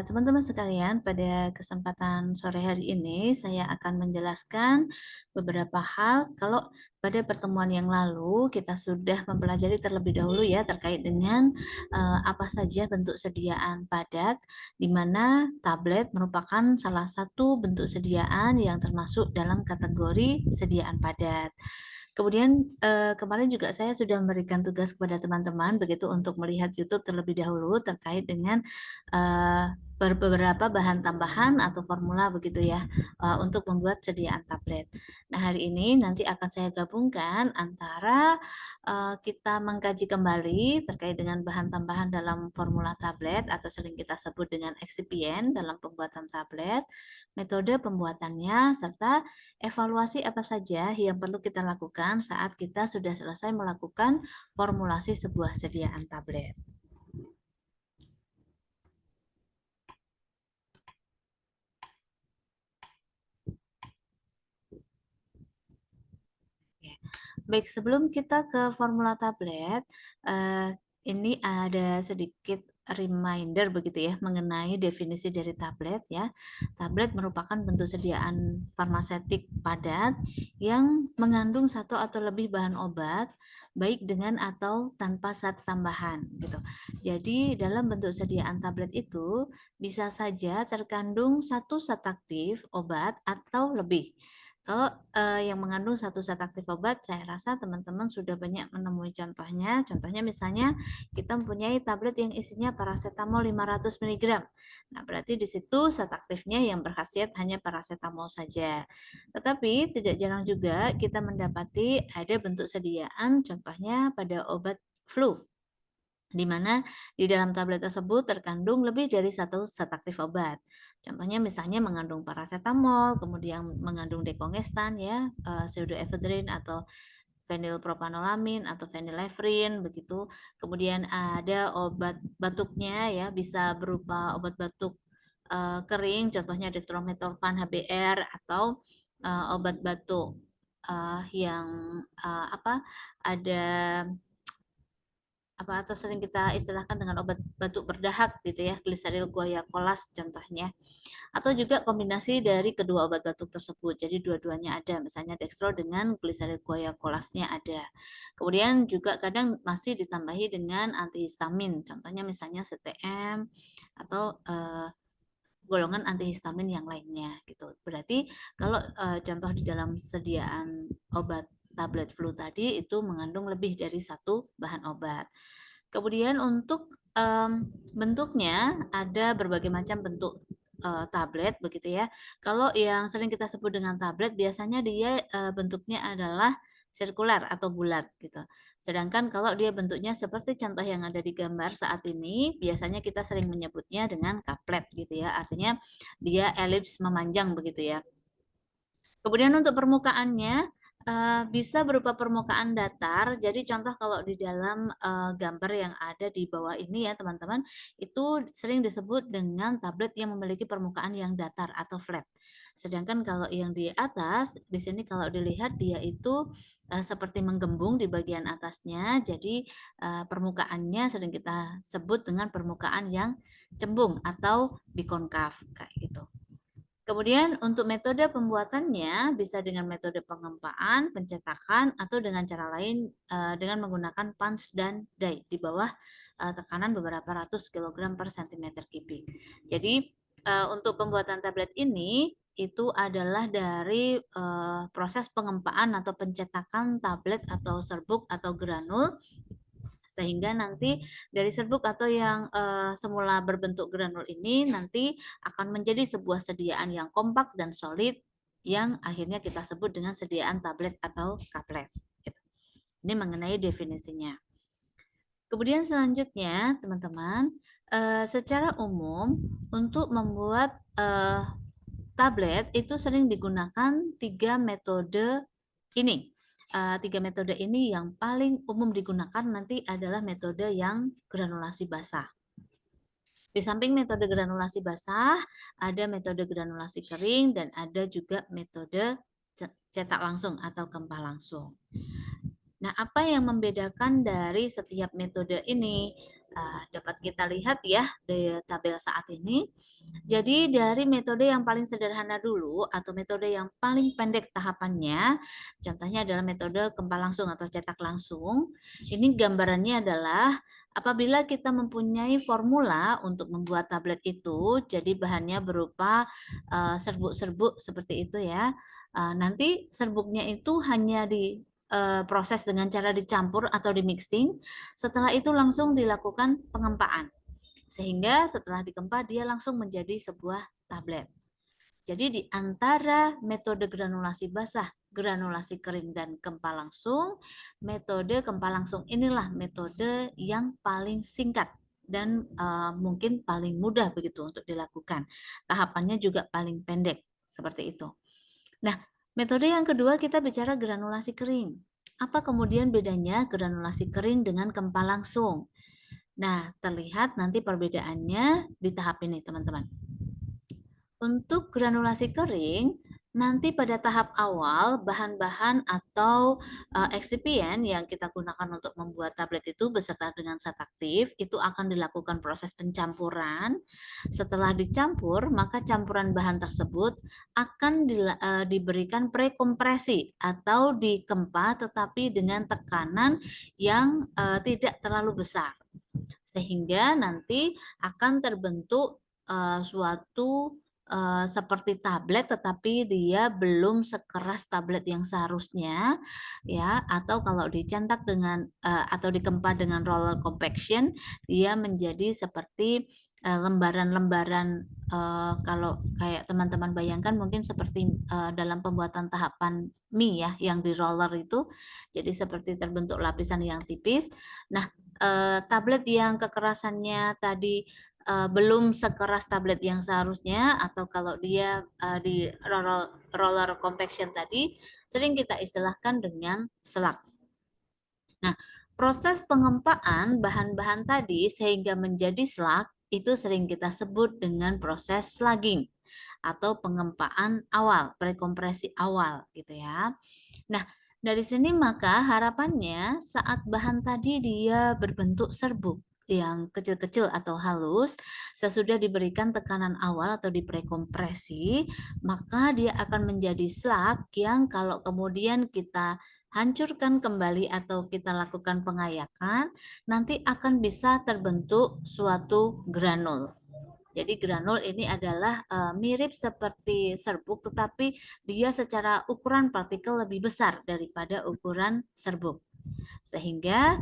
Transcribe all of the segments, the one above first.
Teman-teman sekalian, pada kesempatan sore hari ini saya akan menjelaskan beberapa hal. Kalau pada pertemuan yang lalu kita sudah mempelajari terlebih dahulu ya terkait dengan apa saja bentuk sediaan padat, di mana tablet merupakan salah satu bentuk sediaan yang termasuk dalam kategori sediaan padat. Kemudian kemarin juga saya sudah memberikan tugas kepada teman-teman begitu untuk melihat YouTube terlebih dahulu terkait dengan beberapa bahan tambahan atau formula begitu ya untuk membuat sediaan tablet. Nah, hari ini nanti akan saya gabungkan antara kita mengkaji kembali terkait dengan bahan tambahan dalam formula tablet atau sering kita sebut dengan eksipien dalam pembuatan tablet, metode pembuatannya, serta evaluasi apa saja yang perlu kita lakukan saat kita sudah selesai melakukan formulasi sebuah sediaan tablet. Baik, sebelum kita ke formula tablet, ini ada sedikit reminder begitu ya mengenai definisi dari tablet ya. Tablet merupakan bentuk sediaan farmaseutik padat yang mengandung satu atau lebih bahan obat baik dengan atau tanpa zat tambahan gitu. Jadi dalam bentuk sediaan tablet itu bisa saja terkandung satu zat aktif obat atau lebih. Kalau yang mengandung satu zat aktif obat, saya rasa teman-teman sudah banyak menemui contohnya. Contohnya misalnya kita mempunyai tablet yang isinya paracetamol 500 mg. Nah, berarti di situ zat aktifnya yang berkhasiat hanya paracetamol saja. Tetapi tidak jarang juga kita mendapati ada bentuk sediaan, contohnya pada obat flu, di mana di dalam tablet tersebut terkandung lebih dari satu zat aktif obat. Contohnya misalnya mengandung paracetamol, kemudian mengandung dekongestan ya, pseudoephedrine atau fenilpropanolamin atau phenylephrine begitu. Kemudian ada obat batuknya ya, bisa berupa obat batuk kering, contohnya dextromethorphan HBr atau obat batuk yang ada atau sering kita istilahkan dengan obat batuk berdahak gitu ya, gliseril guaiacolas contohnya. Atau juga kombinasi dari kedua obat batuk tersebut. Jadi dua-duanya ada, misalnya dextro dengan gliseril guaiacolasnya ada. Kemudian juga kadang masih ditambahi dengan antihistamin, contohnya misalnya CTM atau golongan antihistamin yang lainnya gitu. Berarti kalau contoh di dalam sediaan obat tablet flu tadi itu mengandung lebih dari satu bahan obat. Kemudian untuk bentuknya ada berbagai macam bentuk tablet begitu ya. Kalau yang sering kita sebut dengan tablet biasanya dia bentuknya adalah sirkular atau bulat gitu. Sedangkan kalau dia bentuknya seperti contoh yang ada di gambar saat ini, biasanya kita sering menyebutnya dengan kaplet gitu ya. Artinya dia elips memanjang begitu ya. Kemudian untuk permukaannya bisa berupa permukaan datar. Jadi contoh kalau di dalam gambar yang ada di bawah ini ya teman-teman, itu sering disebut dengan tablet yang memiliki permukaan yang datar atau flat. Sedangkan kalau yang di atas, di sini kalau dilihat dia itu seperti menggembung di bagian atasnya. Jadi permukaannya sering kita sebut dengan permukaan yang cembung atau bikonkav kayak gitu. Kemudian untuk metode pembuatannya bisa dengan metode pengempaan, pencetakan, atau dengan cara lain dengan menggunakan punch dan die di bawah tekanan beberapa ratus kilogram per sentimeter kubik. Jadi untuk pembuatan tablet ini itu adalah dari proses pengempaan atau pencetakan tablet atau serbuk atau granul, sehingga nanti dari serbuk atau yang semula berbentuk granul ini nanti akan menjadi sebuah sediaan yang kompak dan solid yang akhirnya kita sebut dengan sediaan tablet atau kaplet. Ini mengenai definisinya. Kemudian selanjutnya teman-teman, secara umum untuk membuat tablet itu sering digunakan tiga metode ini. Tiga metode ini yang paling umum digunakan nanti adalah metode yang granulasi basah. Di samping metode granulasi basah, ada metode granulasi kering dan ada juga metode cetak langsung atau kempah langsung. Nah, apa yang membedakan dari setiap metode ini? Dapat kita lihat ya di tabel saat ini. Jadi dari metode yang paling sederhana dulu atau metode yang paling pendek tahapannya, contohnya adalah metode kempal langsung atau cetak langsung. Ini gambarannya adalah apabila kita mempunyai formula untuk membuat tablet itu, jadi bahannya berupa serbuk-serbuk seperti itu ya. Nanti serbuknya itu hanya di proses dengan cara dicampur atau di mixing. Setelah itu langsung dilakukan pengempaan. Sehingga setelah dikempa dia langsung menjadi sebuah tablet. Jadi di antara metode granulasi basah, granulasi kering dan kempa langsung, metode kempa langsung inilah metode yang paling singkat dan mungkin paling mudah begitu untuk dilakukan. Tahapannya juga paling pendek seperti itu. Nah, metode yang kedua kita bicara granulasi kering. Apa kemudian bedanya granulasi kering dengan kempa langsung? Nah, terlihat nanti perbedaannya di tahap ini, teman-teman. Untuk granulasi kering, nanti pada tahap awal bahan-bahan atau eksipien yang kita gunakan untuk membuat tablet itu beserta dengan zat aktif itu akan dilakukan proses pencampuran. Setelah dicampur, maka campuran bahan tersebut akan diberikan prekompresi atau dikempa tetapi dengan tekanan yang tidak terlalu besar. Sehingga nanti akan terbentuk suatu seperti tablet tetapi dia belum sekeras tablet yang seharusnya ya, atau kalau dicetak dengan atau dikempa dengan roller compaction dia menjadi seperti lembaran-lembaran kalau kayak teman-teman bayangkan mungkin seperti dalam pembuatan tahapan mie ya yang di roller itu, jadi seperti terbentuk lapisan yang tipis. Nah, tablet yang kekerasannya tadi belum sekeras tablet yang seharusnya atau kalau dia di roller compaction tadi sering kita istilahkan dengan selak. Nah, proses pengempaan bahan-bahan tadi sehingga menjadi selak itu sering kita sebut dengan proses slugging atau pengempaan awal, prekompresi awal gitu ya. Nah, dari sini maka harapannya saat bahan tadi dia berbentuk serbuk yang kecil-kecil atau halus, sesudah diberikan tekanan awal atau diprekompresi, maka dia akan menjadi slug yang kalau kemudian kita hancurkan kembali atau kita lakukan pengayakan, nanti akan bisa terbentuk suatu granul. Jadi granul ini adalah mirip seperti serbuk tetapi dia secara ukuran partikel lebih besar daripada ukuran serbuk. Sehingga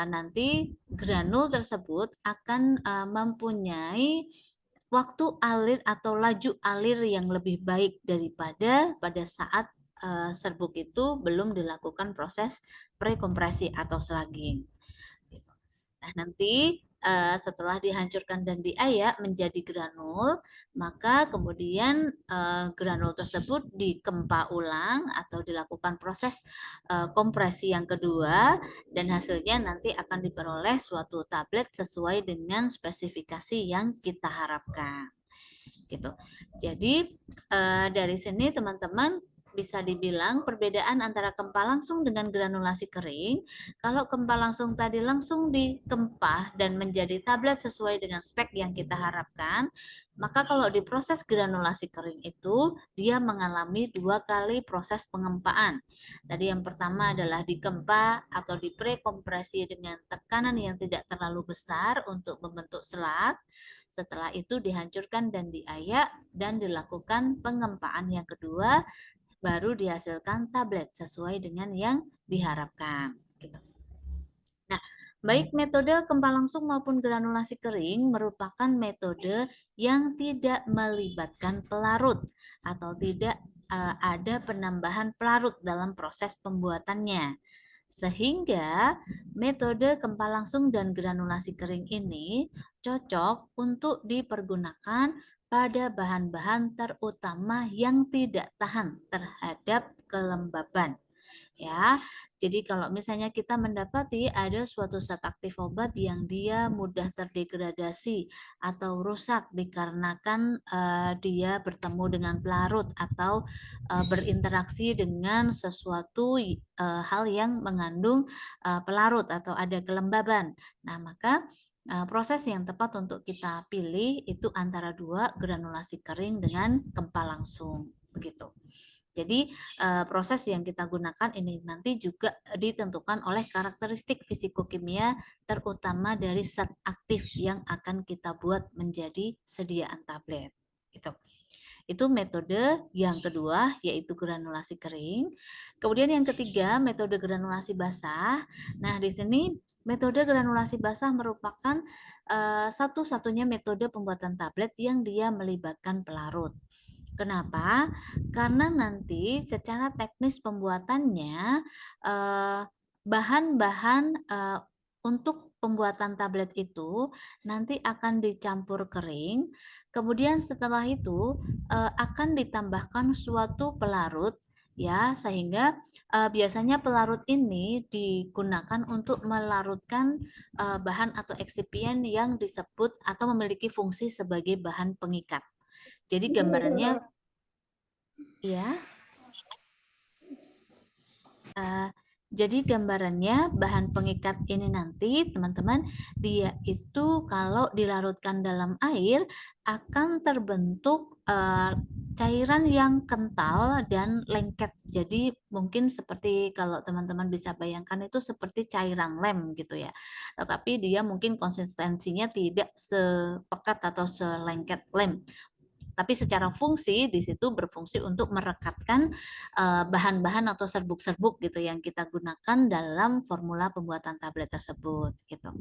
nanti granul tersebut akan mempunyai waktu alir atau laju alir yang lebih baik daripada pada saat serbuk itu belum dilakukan proses prekompresi atau slugging. Nah, nanti setelah dihancurkan dan diayak menjadi granul, maka kemudian granul tersebut dikempa ulang atau dilakukan proses kompresi yang kedua dan hasilnya nanti akan diperoleh suatu tablet sesuai dengan spesifikasi yang kita harapkan. Gitu. Jadi dari sini teman-teman bisa dibilang perbedaan antara kempa langsung dengan granulasi kering. Kalau kempa langsung tadi langsung dikempah dan menjadi tablet sesuai dengan spek yang kita harapkan, maka kalau diproses granulasi kering itu dia mengalami 2 kali proses pengempaan. Tadi yang pertama adalah dikempa atau diprekompresi dengan tekanan yang tidak terlalu besar untuk membentuk selat. Setelah itu dihancurkan dan diayak dan dilakukan pengempaan yang kedua baru dihasilkan tablet sesuai dengan yang diharapkan. Gitu. Nah, baik metode kempa langsung maupun granulasi kering merupakan metode yang tidak melibatkan pelarut atau tidak ada penambahan pelarut dalam proses pembuatannya. Sehingga metode kempa langsung dan granulasi kering ini cocok untuk dipergunakan pada bahan-bahan terutama yang tidak tahan terhadap kelembaban. Ya, jadi kalau misalnya kita mendapati ada suatu zat aktif obat yang dia mudah terdegradasi atau rusak dikarenakan dia bertemu dengan pelarut atau berinteraksi dengan sesuatu hal yang mengandung pelarut atau ada kelembaban. Nah, maka proses yang tepat untuk kita pilih itu antara dua, granulasi kering dengan kempal langsung, begitu. Jadi proses yang kita gunakan ini nanti juga ditentukan oleh karakteristik fisikokimia terutama dari zat aktif yang akan kita buat menjadi sediaan tablet. Gitu. Itu metode yang kedua, yaitu granulasi kering. Kemudian yang ketiga, metode granulasi basah. Nah, di sini metode granulasi basah merupakan satu-satunya metode pembuatan tablet yang dia melibatkan pelarut. Kenapa? Karena nanti secara teknis pembuatannya bahan-bahan untuk pembuatan tablet itu nanti akan dicampur kering. Kemudian setelah itu akan ditambahkan suatu pelarut ya, sehingga biasanya pelarut ini digunakan untuk melarutkan bahan atau eksipien yang disebut atau memiliki fungsi sebagai bahan pengikat. Jadi gambarannya ya, jadi gambarannya bahan pengikat ini nanti teman-teman dia itu kalau dilarutkan dalam air akan terbentuk cairan yang kental dan lengket. Jadi mungkin seperti kalau teman-teman bisa bayangkan itu seperti cairan lem gitu ya. Tetapi dia mungkin konsistensinya tidak sepekat atau selengket lem. Tapi secara fungsi di situ berfungsi untuk merekatkan bahan-bahan atau serbuk-serbuk gitu yang kita gunakan dalam formula pembuatan tablet tersebut gitu.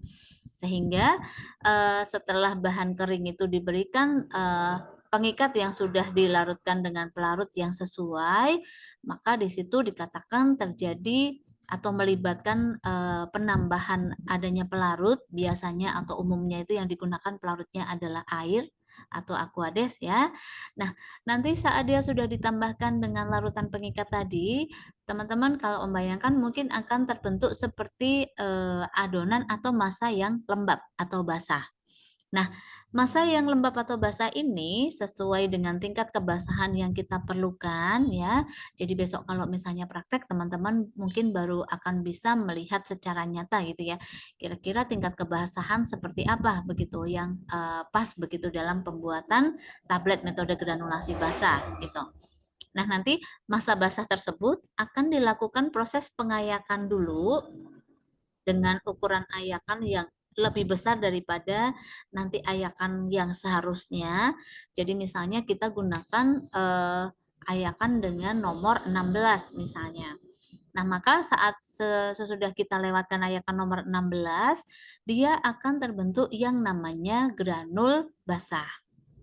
Sehingga setelah bahan kering itu diberikan pengikat yang sudah dilarutkan dengan pelarut yang sesuai, maka di situ dikatakan terjadi atau melibatkan penambahan adanya pelarut biasanya atau umumnya itu yang digunakan pelarutnya adalah air atau aquades ya. Nah, nanti saat dia sudah ditambahkan dengan larutan pengikat tadi, teman-teman kalau membayangkan mungkin akan terbentuk seperti adonan atau massa yang lembab atau basah. Nah, massa yang lembab atau basah ini sesuai dengan tingkat kebasahan yang kita perlukan ya. Jadi besok kalau misalnya praktek teman-teman mungkin baru akan bisa melihat secara nyata gitu ya. Kira-kira tingkat kebasahan seperti apa begitu yang pas begitu dalam pembuatan tablet metode granulasi basah gitu. Nah, nanti massa basah tersebut akan dilakukan proses pengayakan dulu dengan ukuran ayakan yang lebih besar daripada nanti ayakan yang seharusnya. Jadi misalnya kita gunakan ayakan dengan nomor 16 misalnya. Nah, maka saat sesudah kita lewatkan ayakan nomor 16, dia akan terbentuk yang namanya granul basah.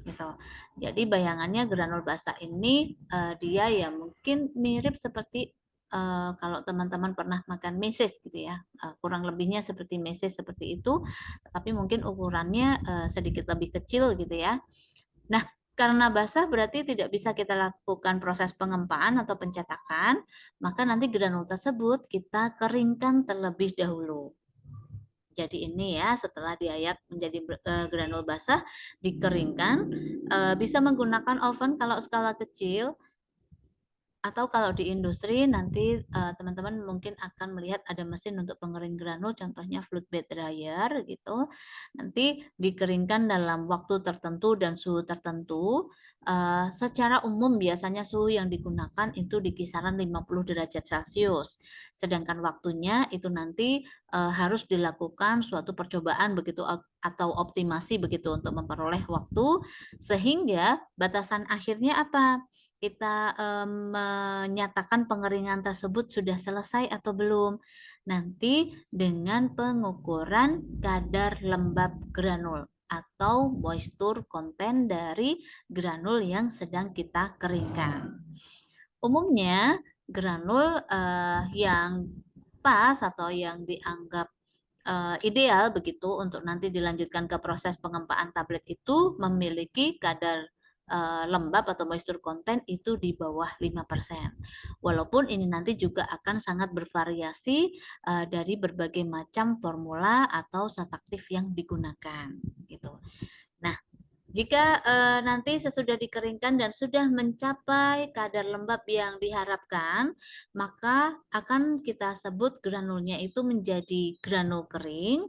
Gitu. Jadi bayangannya granul basah ini dia ya mungkin mirip seperti kalau teman-teman pernah makan meses gitu ya, kurang lebihnya seperti meses seperti itu, tapi mungkin ukurannya sedikit lebih kecil gitu ya. Nah, karena basah berarti tidak bisa kita lakukan proses pengempaan atau pencetakan, maka nanti granul tersebut kita keringkan terlebih dahulu. Jadi ini ya setelah diayak menjadi granul basah dikeringkan, bisa menggunakan oven kalau skala kecil atau kalau di industri nanti teman-teman mungkin akan melihat ada mesin untuk pengering granul, contohnya fluid bed dryer gitu. Nanti dikeringkan dalam waktu tertentu dan suhu tertentu. Secara umum biasanya suhu yang digunakan itu di kisaran 50 derajat Celcius. Sedangkan waktunya itu nanti harus dilakukan suatu percobaan begitu atau optimasi begitu untuk memperoleh waktu sehingga batasan akhirnya apa? Kita menyatakan pengeringan tersebut sudah selesai atau belum. Nanti dengan pengukuran kadar lembab granul atau moisture content dari granul yang sedang kita keringkan. Umumnya granul yang pas atau yang dianggap ideal begitu untuk nanti dilanjutkan ke proses pengempaan tablet itu memiliki kadar lembab atau moisture content itu di bawah 5%. Walaupun ini nanti juga akan sangat bervariasi dari berbagai macam formula atau zat aktif yang digunakan gitu. Nah, jika nanti sesudah dikeringkan dan sudah mencapai kadar lembab yang diharapkan, maka akan kita sebut granulnya itu menjadi granul kering.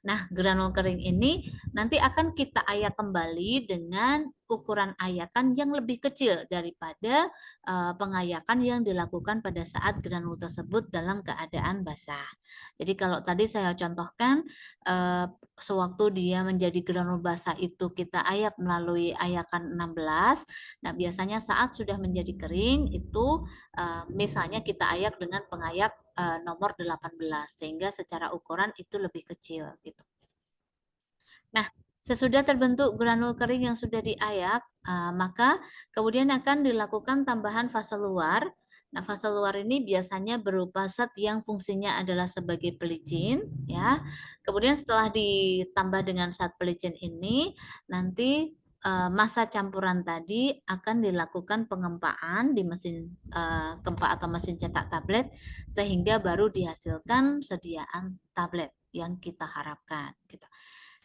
Nah, granul kering ini nanti akan kita ayak kembali dengan ukuran ayakan yang lebih kecil daripada pengayakan yang dilakukan pada saat granul tersebut dalam keadaan basah. Jadi kalau tadi saya contohkan sewaktu dia menjadi granul basah itu kita ayak melalui ayakan 16. Nah, biasanya saat sudah menjadi kering itu misalnya kita ayak dengan pengayak nomor 18 sehingga secara ukuran itu lebih kecil gitu. Nah, sesudah terbentuk granul kering yang sudah diayak, maka kemudian akan dilakukan tambahan fase luar. Nah, fase luar ini biasanya berupa zat yang fungsinya adalah sebagai pelicin, ya. Kemudian setelah ditambah dengan zat pelicin ini, nanti masa campuran tadi akan dilakukan pengempaan di mesin gempa atau mesin cetak tablet sehingga baru dihasilkan sediaan tablet yang kita harapkan. Gitu.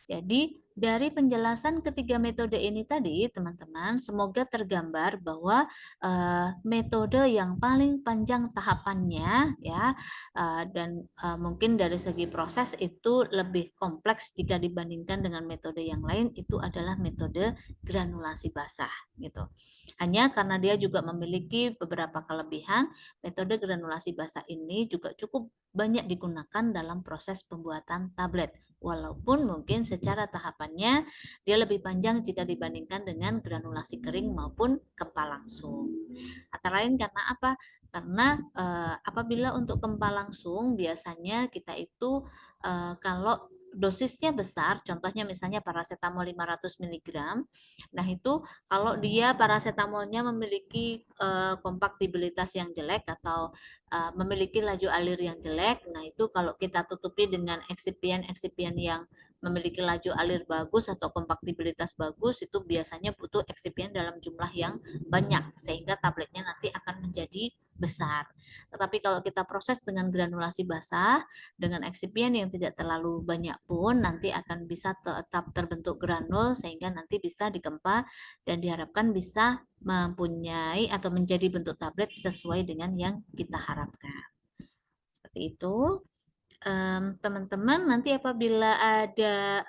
Jadi dari penjelasan ketiga metode ini tadi, teman-teman, semoga tergambar bahwa metode yang paling panjang tahapannya, ya, dan mungkin dari segi proses itu lebih kompleks jika dibandingkan dengan metode yang lain, itu adalah metode granulasi basah, gitu. Hanya karena dia juga memiliki beberapa kelebihan, metode granulasi basah ini juga cukup banyak digunakan dalam proses pembuatan tablet. Walaupun mungkin secara tahapannya dia lebih panjang jika dibandingkan dengan granulasi kering maupun gempa langsung. Antara lain karena apa? Karena apabila untuk gempa langsung biasanya kita itu kalau dosisnya besar, contohnya misalnya paracetamol 500 mg. Nah, itu kalau dia paracetamolnya memiliki kompaktibilitas yang jelek atau memiliki laju alir yang jelek, nah itu kalau kita tutupi dengan eksipien yang memiliki laju alir bagus atau kompaktibilitas bagus, itu biasanya butuh eksipien dalam jumlah yang banyak sehingga tabletnya nanti akan menjadi besar. Tetapi kalau kita proses dengan granulasi basah dengan eksipien yang tidak terlalu banyak pun nanti akan bisa tetap terbentuk granul sehingga nanti bisa digempa dan diharapkan bisa mempunyai atau menjadi bentuk tablet sesuai dengan yang kita harapkan. Seperti itu. Teman-teman, nanti apabila ada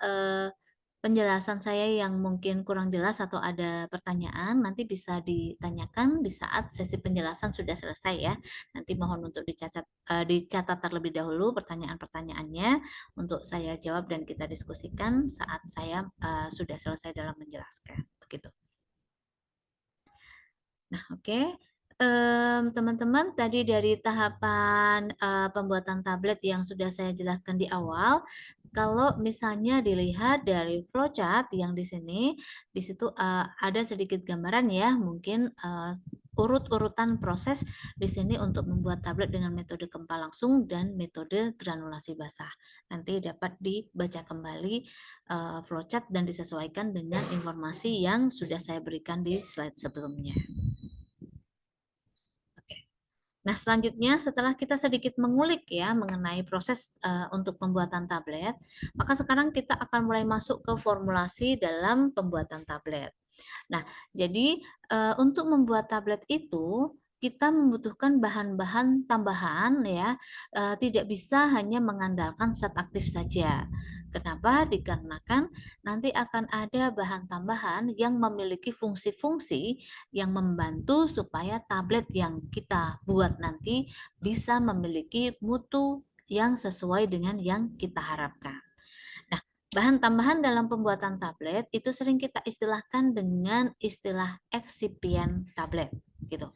penjelasan saya yang mungkin kurang jelas atau ada pertanyaan, nanti bisa ditanyakan di saat sesi penjelasan sudah selesai ya. Nanti mohon untuk dicatat terlebih dahulu pertanyaan-pertanyaannya untuk saya jawab dan kita diskusikan saat saya sudah selesai dalam menjelaskan. Begitu. Nah, oke. Teman-teman, tadi dari tahapan pembuatan tablet yang sudah saya jelaskan di awal, kalau misalnya dilihat dari flowchart yang di sini, di situ ada sedikit gambaran ya, mungkin urut-urutan proses di sini untuk membuat tablet dengan metode gempa langsung dan metode granulasi basah. Nanti dapat dibaca kembali flowchart dan disesuaikan dengan informasi yang sudah saya berikan di slide sebelumnya. Nah, selanjutnya setelah kita sedikit mengulik ya mengenai proses untuk pembuatan tablet, maka sekarang kita akan mulai masuk ke formulasi dalam pembuatan tablet. Nah, jadi untuk membuat tablet itu kita membutuhkan bahan-bahan tambahan ya, tidak bisa hanya mengandalkan zat aktif saja. Kenapa? Dikarenakan nanti akan ada bahan tambahan yang memiliki fungsi-fungsi yang membantu supaya tablet yang kita buat nanti bisa memiliki mutu yang sesuai dengan yang kita harapkan. Nah, bahan tambahan dalam pembuatan tablet itu sering kita istilahkan dengan istilah eksipien tablet, gitu.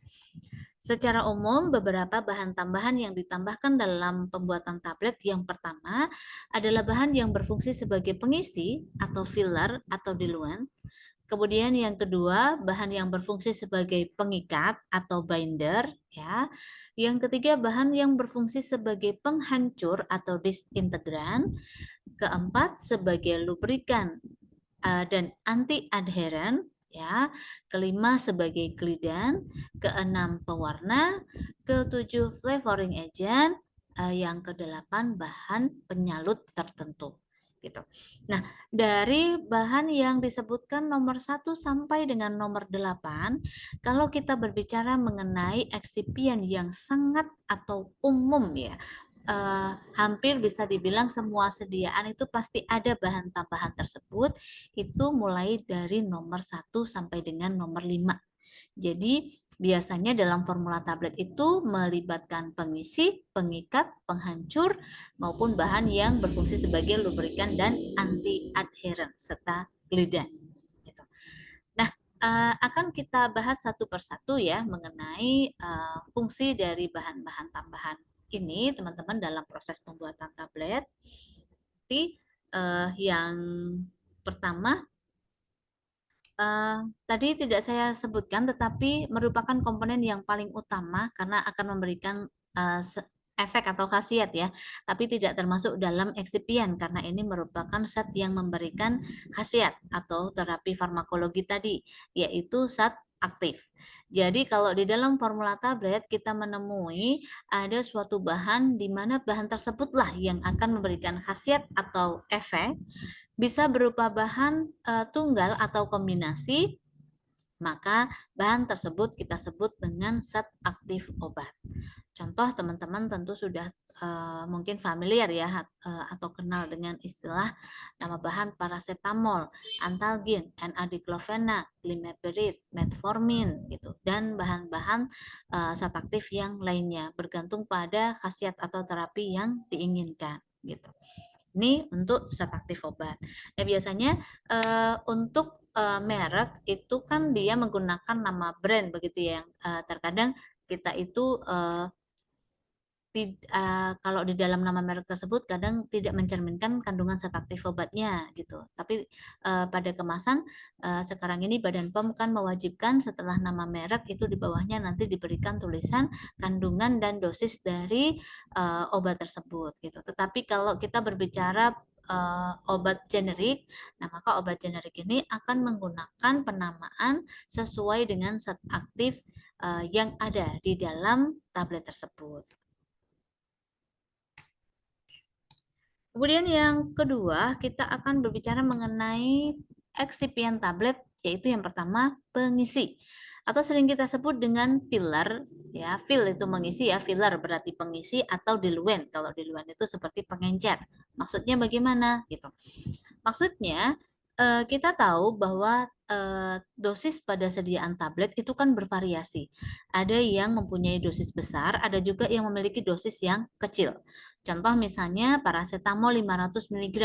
Secara umum, beberapa bahan tambahan yang ditambahkan dalam pembuatan tablet yang pertama adalah bahan yang berfungsi sebagai pengisi atau filler atau diluent. Kemudian yang kedua, bahan yang berfungsi sebagai pengikat atau binder, ya. Yang ketiga, bahan yang berfungsi sebagai penghancur atau disintegran. Keempat, sebagai lubrikan dan anti adheren, ya, kelima sebagai glidan, keenam pewarna, ketujuh flavoring agent, yang kedelapan bahan penyalut tertentu gitu. Nah, dari bahan yang disebutkan nomor 1 sampai dengan nomor 8, kalau kita berbicara mengenai eksipien yang sangat atau umum ya, hampir bisa dibilang semua sediaan itu pasti ada bahan tambahan tersebut, itu mulai dari nomor 1 sampai dengan nomor 5. Jadi biasanya dalam formula tablet itu melibatkan pengisi, pengikat, penghancur, maupun bahan yang berfungsi sebagai lubrikan dan anti-adheren serta glidan. Gitu. Nah, akan kita bahas satu persatu ya mengenai fungsi dari bahan-bahan tambahan ini, teman-teman, dalam proses pembuatan tablet. Jadi yang pertama tadi tidak saya sebutkan, tetapi merupakan komponen yang paling utama karena akan memberikan efek atau khasiat ya, tapi tidak termasuk dalam eksipien karena ini merupakan zat yang memberikan khasiat atau terapi farmakologi tadi, yaitu zat aktif. Jadi kalau di dalam formula tablet kita menemui ada suatu bahan di mana bahan tersebutlah yang akan memberikan khasiat atau efek, bisa berupa bahan tunggal atau kombinasi, maka bahan tersebut kita sebut dengan zat aktif obat. Contoh, teman-teman tentu sudah mungkin familiar ya atau kenal dengan istilah nama bahan paracetamol, antalgin, N-aceclofenac, glimepirid, metformin gitu, dan bahan-bahan zat aktif yang lainnya bergantung pada khasiat atau terapi yang diinginkan gitu. Ini untuk zat aktif obat. Nah, biasanya untuk merek itu kan dia menggunakan nama brand begitu ya. Terkadang kita itu kalau di dalam nama merek tersebut kadang tidak mencerminkan kandungan zat aktif obatnya gitu. Tapi pada kemasan sekarang ini Badan POM kan mewajibkan setelah nama merek itu di bawahnya nanti diberikan tulisan kandungan dan dosis dari obat tersebut gitu. Tetapi kalau kita berbicara obat generik, nah maka obat generik ini akan menggunakan penamaan sesuai dengan zat aktif yang ada di dalam tablet tersebut. Kemudian yang kedua, kita akan berbicara mengenai eksipien tablet, yaitu yang pertama pengisi atau sering kita sebut dengan filler ya. Fill itu mengisi ya, filler berarti pengisi, atau diluent. Kalau diluent itu seperti pengencer. Maksudnya bagaimana gitu? Maksudnya kita tahu bahwa dosis pada sediaan tablet itu kan bervariasi. Ada yang mempunyai dosis besar, ada juga yang memiliki dosis yang kecil. Contoh misalnya paracetamol 500 mg,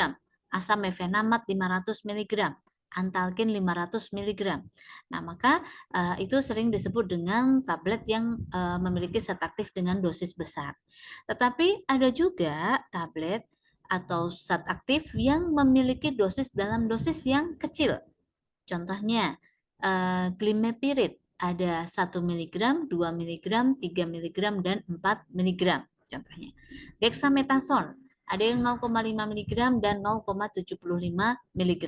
asam mefenamat 500 mg, antalgin 500 mg. Nah, maka itu sering disebut dengan tablet yang memiliki zat aktif dengan dosis besar. Tetapi ada juga tablet atau zat aktif yang memiliki dosis dalam dosis yang kecil. Contohnya, glimepirid ada 1 mg, 2 mg, 3 mg, dan 4 mg. Contohnya, dexamethasone ada yang 0,5 mg dan 0,75 mg.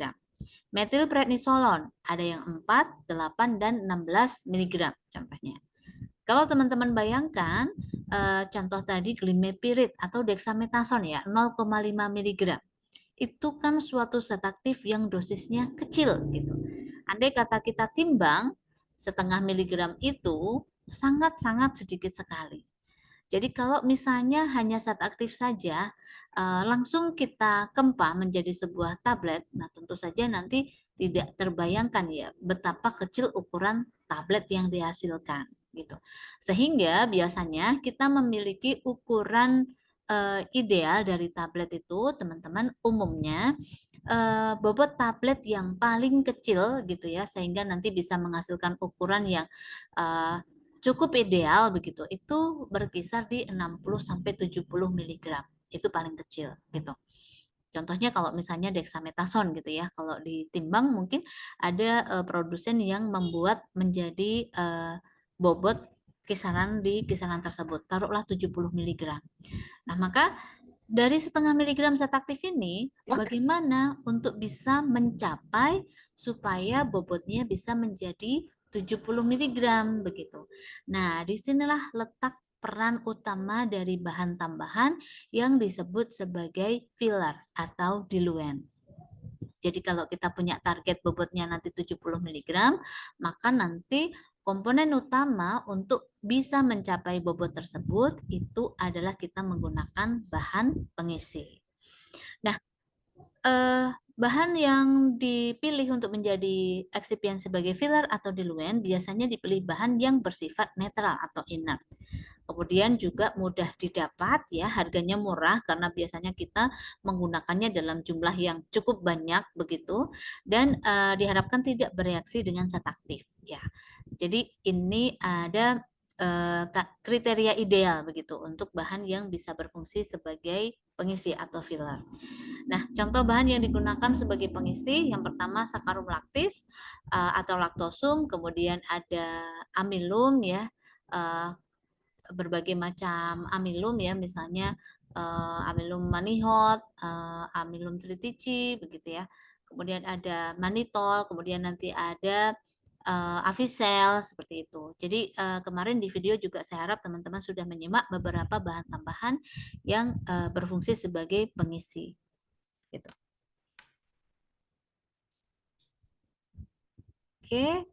Metilprednisolon ada yang 4, 8, dan 16 mg. Contohnya. Kalau teman-teman bayangkan contoh tadi glimepirid atau dexamethasone ya 0,5 mg. Itu kan suatu zat aktif yang dosisnya kecil gitu. Andai kata kita timbang setengah miligram itu sangat-sangat sedikit sekali. Jadi kalau misalnya hanya zat aktif saja, langsung kita kempa menjadi sebuah tablet, nah tentu saja nanti tidak terbayangkan ya betapa kecil ukuran tablet yang dihasilkan gitu. Sehingga biasanya kita memiliki ukuran ideal dari tablet itu, teman-teman, umumnya bobot tablet yang paling kecil gitu ya, sehingga nanti bisa menghasilkan ukuran yang cukup ideal begitu, itu berkisar di 60 sampai 70 mg. Itu paling kecil gitu. Contohnya kalau misalnya dexamethasone gitu ya, kalau ditimbang mungkin ada produsen yang membuat menjadi bobot kisaran di kisaran tersebut, taruhlah 70 mg. Nah, maka dari 0,5 mg zat aktif ini, bagaimana untuk bisa mencapai supaya bobotnya bisa menjadi 70 mg begitu. Nah, disinilah letak peran utama dari bahan tambahan yang disebut sebagai filler atau diluent. Jadi kalau kita punya target bobotnya nanti 70 mg, maka nanti komponen utama untuk bisa mencapai bobot tersebut itu adalah kita menggunakan bahan pengisi. Nah, bahan yang dipilih untuk menjadi eksipien sebagai filler atau diluent biasanya dipilih bahan yang bersifat netral atau inert. Kemudian juga mudah didapat ya, harganya murah karena biasanya kita menggunakannya dalam jumlah yang cukup banyak begitu, dan diharapkan tidak bereaksi dengan zat aktif ya. Jadi ini ada kriteria ideal begitu untuk bahan yang bisa berfungsi sebagai pengisi atau filler. Nah, contoh bahan yang digunakan sebagai pengisi yang pertama sakarum laktis atau laktosum, kemudian ada amilum ya, berbagai macam amilum ya, misalnya amilum manihot, amilum tritici begitu ya. Kemudian ada manitol, kemudian nanti ada Avisel seperti itu. Jadi kemarin di video juga saya harap teman-teman sudah menyimak beberapa bahan tambahan yang berfungsi sebagai pengisi. Gitu. Oke.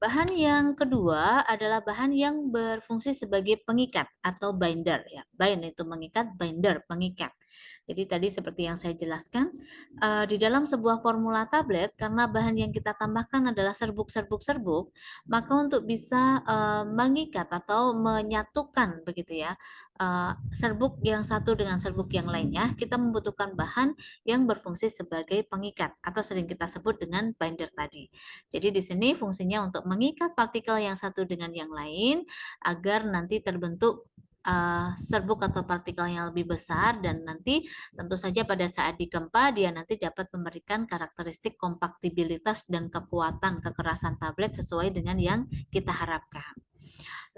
Bahan yang kedua adalah bahan yang berfungsi sebagai pengikat atau binder ya. Bind itu mengikat, binder pengikat. Jadi tadi seperti yang saya jelaskan, di dalam sebuah formula tablet karena bahan yang kita tambahkan adalah serbuk-serbuk-serbuk, maka untuk bisa mengikat atau menyatukan begitu ya, serbuk yang satu dengan serbuk yang lainnya, kita membutuhkan bahan yang berfungsi sebagai pengikat atau sering kita sebut dengan binder tadi. Jadi di sini fungsinya untuk mengikat partikel yang satu dengan yang lain agar nanti terbentuk serbuk atau partikel yang lebih besar, dan nanti tentu saja pada saat digempa dia nanti dapat memberikan karakteristik kompaktibilitas dan kekuatan kekerasan tablet sesuai dengan yang kita harapkan.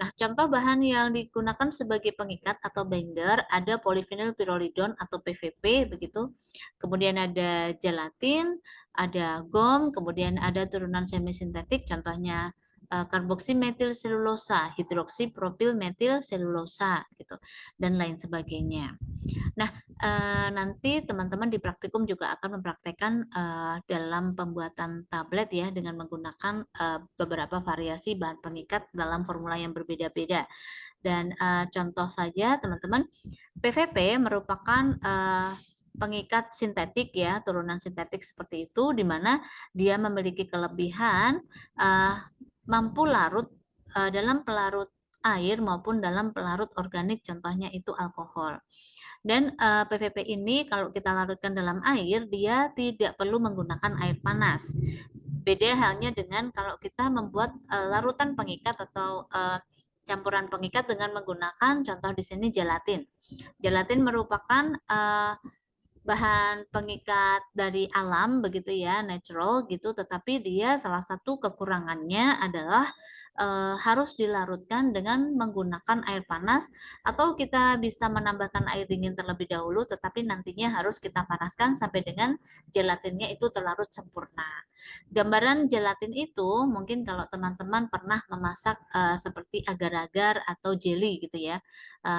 Nah, contoh bahan yang digunakan sebagai pengikat atau binder ada polyvinyl pyrrolidone atau PVP begitu. Kemudian ada gelatin, ada gom, kemudian ada turunan semisintetik contohnya karboksimetil selulosa, hidroksipropil metil selulosa gitu dan lain sebagainya. Nah, nanti teman-teman di praktikum juga akan mempraktekkan dalam pembuatan tablet ya dengan menggunakan beberapa variasi bahan pengikat dalam formula yang berbeda-beda. Dan contoh saja teman-teman, PVP merupakan pengikat sintetik ya, turunan sintetik seperti itu, di mana dia memiliki kelebihan mampu larut dalam pelarut air maupun dalam pelarut organik, contohnya itu alkohol. Dan PVP ini kalau kita larutkan dalam air, dia tidak perlu menggunakan air panas. Beda halnya dengan kalau kita membuat larutan pengikat atau campuran pengikat dengan menggunakan contoh di sini gelatin. Gelatin merupakan bahan pengikat dari alam begitu ya, natural gitu, tetapi dia salah satu kekurangannya adalah harus dilarutkan dengan menggunakan air panas, atau kita bisa menambahkan air dingin terlebih dahulu, tetapi nantinya harus kita panaskan sampai dengan gelatinnya itu terlarut sempurna. Gambaran gelatin itu mungkin kalau teman-teman pernah memasak seperti agar-agar atau jelly gitu ya,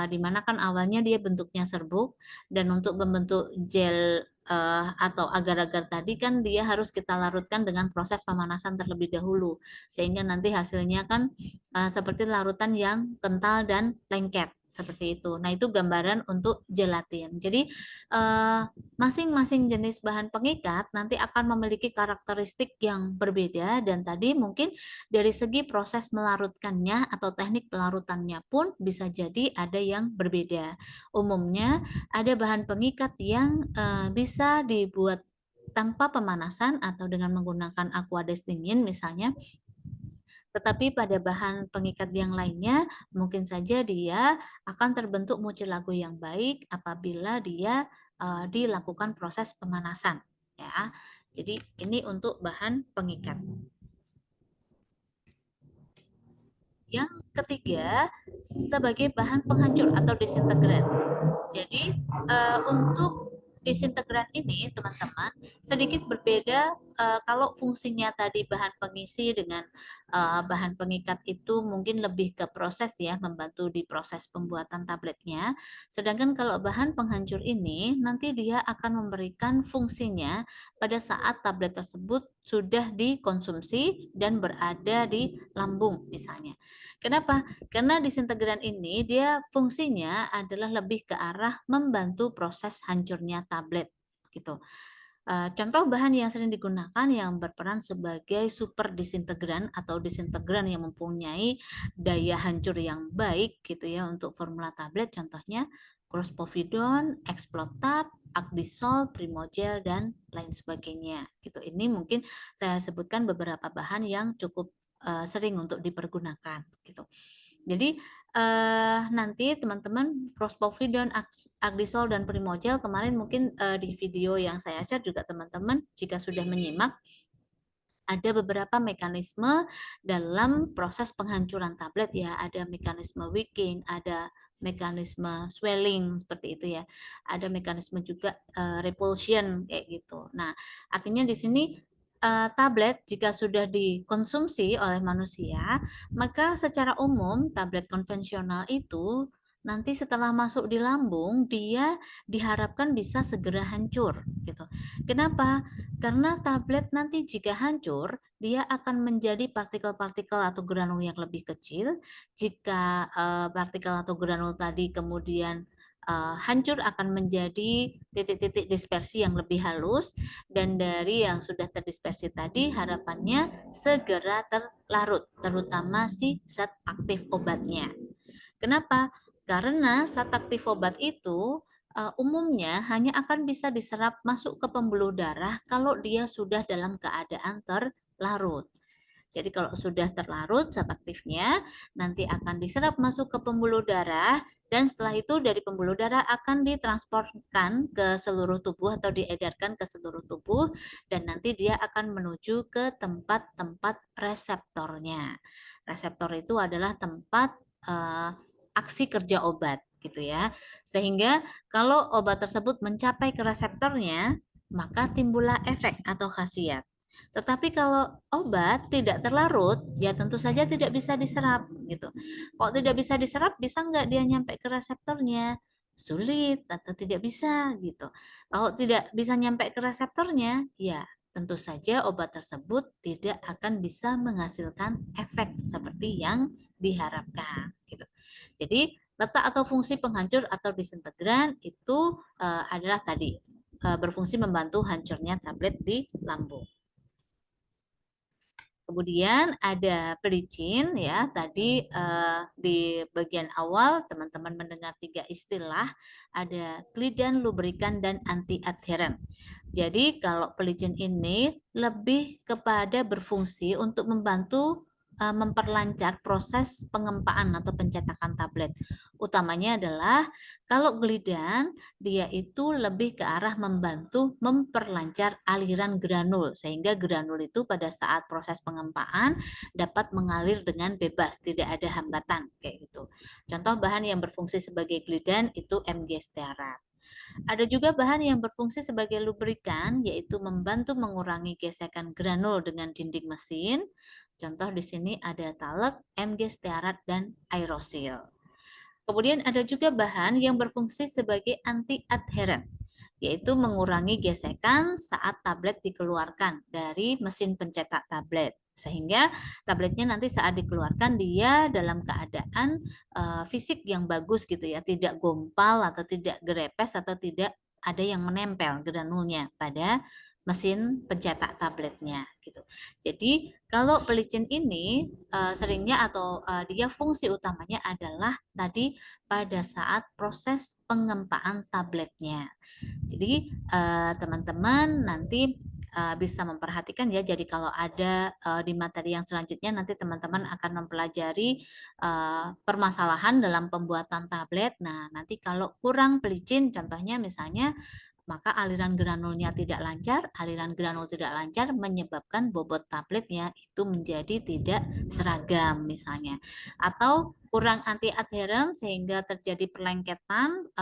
dimana kan awalnya dia bentuknya serbuk, dan untuk membentuk gel atau agar-agar tadi kan dia harus kita larutkan dengan proses pemanasan terlebih dahulu, sehingga nanti hasilnya kan seperti larutan yang kental dan lengket seperti itu. Nah, itu gambaran untuk gelatin. Jadi masing-masing jenis bahan pengikat nanti akan memiliki karakteristik yang berbeda, dan tadi mungkin dari segi proses melarutkannya atau teknik pelarutannya pun bisa jadi ada yang berbeda. Umumnya ada bahan pengikat yang bisa dibuat tanpa pemanasan atau dengan menggunakan aqueous dingin misalnya. Tetapi pada bahan pengikat yang lainnya mungkin saja dia akan terbentuk mucilago yang baik apabila dia dilakukan proses pemanasan ya. Jadi ini untuk bahan pengikat. Yang ketiga sebagai bahan penghancur atau disintegran. Jadi untuk disintegran ini teman-teman sedikit berbeda kalau fungsinya tadi bahan pengisi dengan bahan pengikat itu mungkin lebih ke proses ya, membantu di proses pembuatan tabletnya. Sedangkan kalau bahan penghancur ini nanti dia akan memberikan fungsinya pada saat tablet tersebut sudah dikonsumsi dan berada di lambung misalnya. Kenapa? Karena disintegran ini dia fungsinya adalah lebih ke arah membantu proses hancurnya tablet gitu. Contoh bahan yang sering digunakan yang berperan sebagai super disintegran atau disintegran yang mempunyai daya hancur yang baik gitu ya untuk formula tablet, contohnya Clospovidone, Explotab, Agdisol, Primogel dan lain sebagainya gitu. Ini mungkin saya sebutkan beberapa bahan yang cukup sering untuk dipergunakan gitu. Jadi nanti teman-teman Clospovidone, Agdisol dan Primogel kemarin mungkin di video yang saya share juga teman-teman jika sudah menyimak ada beberapa mekanisme dalam proses penghancuran tablet ya, ada mekanisme wicking, ada mekanisme swelling seperti itu ya. Ada mekanisme juga repulsion kayak gitu. Nah, artinya di sini tablet jika sudah dikonsumsi oleh manusia, maka secara umum tablet konvensional itu nanti setelah masuk di lambung dia diharapkan bisa segera hancur gitu. Kenapa? Karena tablet nanti jika hancur, dia akan menjadi partikel-partikel atau granul yang lebih kecil. Jika partikel atau granul tadi kemudian hancur akan menjadi titik-titik dispersi yang lebih halus dan dari yang sudah terdispersi tadi harapannya segera terlarut, terutama si zat aktif obatnya. Kenapa? Karena zat aktif obat itu umumnya hanya akan bisa diserap masuk ke pembuluh darah kalau dia sudah dalam keadaan terlarut. Jadi kalau sudah terlarut zat aktifnya nanti akan diserap masuk ke pembuluh darah dan setelah itu dari pembuluh darah akan ditransportkan ke seluruh tubuh atau diedarkan ke seluruh tubuh dan nanti dia akan menuju ke tempat-tempat reseptornya. Reseptor itu adalah tempat aksi kerja obat gitu ya. Sehingga kalau obat tersebut mencapai ke reseptornya, maka timbullah efek atau khasiat. Tetapi kalau obat tidak terlarut, ya tentu saja tidak bisa diserap gitu. Kalau tidak bisa diserap, bisa nggak dia nyampe ke reseptornya? Sulit atau tidak bisa gitu. Kalau tidak bisa nyampe ke reseptornya, ya tentu saja obat tersebut tidak akan bisa menghasilkan efek seperti yang diharapkan gitu. Jadi letak atau fungsi penghancur atau disintegran itu adalah tadi berfungsi membantu hancurnya tablet di lambung. Kemudian ada pelicin ya. Tadi di bagian awal teman-teman mendengar 3 istilah, ada glidan, lubrikan dan anti adheren. Jadi kalau pelicin ini lebih kepada berfungsi untuk membantu memperlancar proses pengempaan atau pencetakan tablet. Utamanya adalah kalau glidan dia itu lebih ke arah membantu memperlancar aliran granul sehingga granul itu pada saat proses pengempaan dapat mengalir dengan bebas, tidak ada hambatan kayak gitu. Contoh bahan yang berfungsi sebagai glidan itu Mg stearat. Ada juga bahan yang berfungsi sebagai lubrikan, yaitu membantu mengurangi gesekan granul dengan dinding mesin. Contoh di sini ada talek, Mg stearat, dan aerosil. Kemudian ada juga bahan yang berfungsi sebagai anti-adheren, yaitu mengurangi gesekan saat tablet dikeluarkan dari mesin pencetak tablet. Sehingga tabletnya nanti saat dikeluarkan dia dalam keadaan fisik yang bagus gitu ya, tidak gompal atau tidak gerepes atau tidak ada yang menempel granulnya pada mesin pencetak tabletnya gitu. Jadi kalau pelicin ini seringnya atau dia fungsi utamanya adalah tadi pada saat proses pengempaan tabletnya. Jadi teman-teman nanti bisa memperhatikan ya. Jadi kalau ada di materi yang selanjutnya nanti teman-teman akan mempelajari permasalahan dalam pembuatan tablet. Nah, nanti kalau kurang pelicin contohnya misalnya maka aliran granulnya tidak lancar, aliran granul tidak lancar menyebabkan bobot tabletnya itu menjadi tidak seragam misalnya. Atau kurang anti adheren sehingga terjadi perlengketan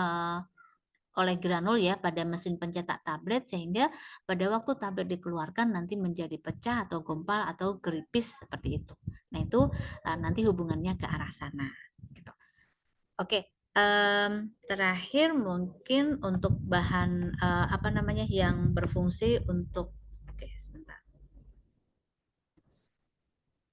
oleh granul ya pada mesin pencetak tablet sehingga pada waktu tablet dikeluarkan nanti menjadi pecah atau gumpal atau geripis seperti itu. Nah itu nanti hubungannya ke arah sana. Gitu. Oke, terakhir mungkin untuk bahan apa namanya yang berfungsi untuk oke sebentar.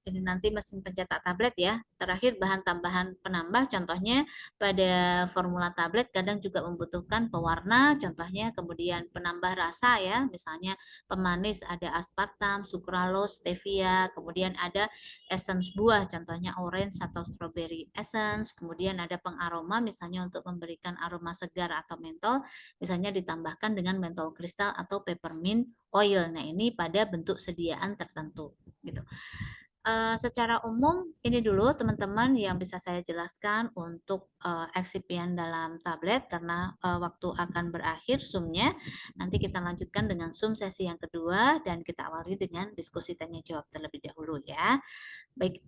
Ini nanti mesin pencetak tablet ya. Terakhir bahan tambahan penambah contohnya pada formula tablet kadang juga membutuhkan pewarna contohnya kemudian penambah rasa ya misalnya pemanis ada aspartam, sucralose, stevia, kemudian ada essence buah contohnya orange atau strawberry essence, kemudian ada pengaroma misalnya untuk memberikan aroma segar atau mentol misalnya ditambahkan dengan mentol kristal atau peppermint oil. Nah, ini pada bentuk sediaan tertentu gitu. Secara umum ini dulu teman-teman yang bisa saya jelaskan untuk eksipien dalam tablet karena waktu akan berakhir Zoom-nya. Nanti kita lanjutkan dengan Zoom sesi yang kedua dan kita awali dengan diskusi tanya jawab terlebih dahulu ya. Baik,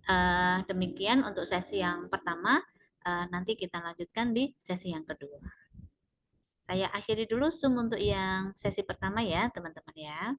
demikian untuk sesi yang pertama. Nanti kita lanjutkan di sesi yang kedua. Saya akhiri dulu Zoom untuk yang sesi pertama ya teman-teman ya.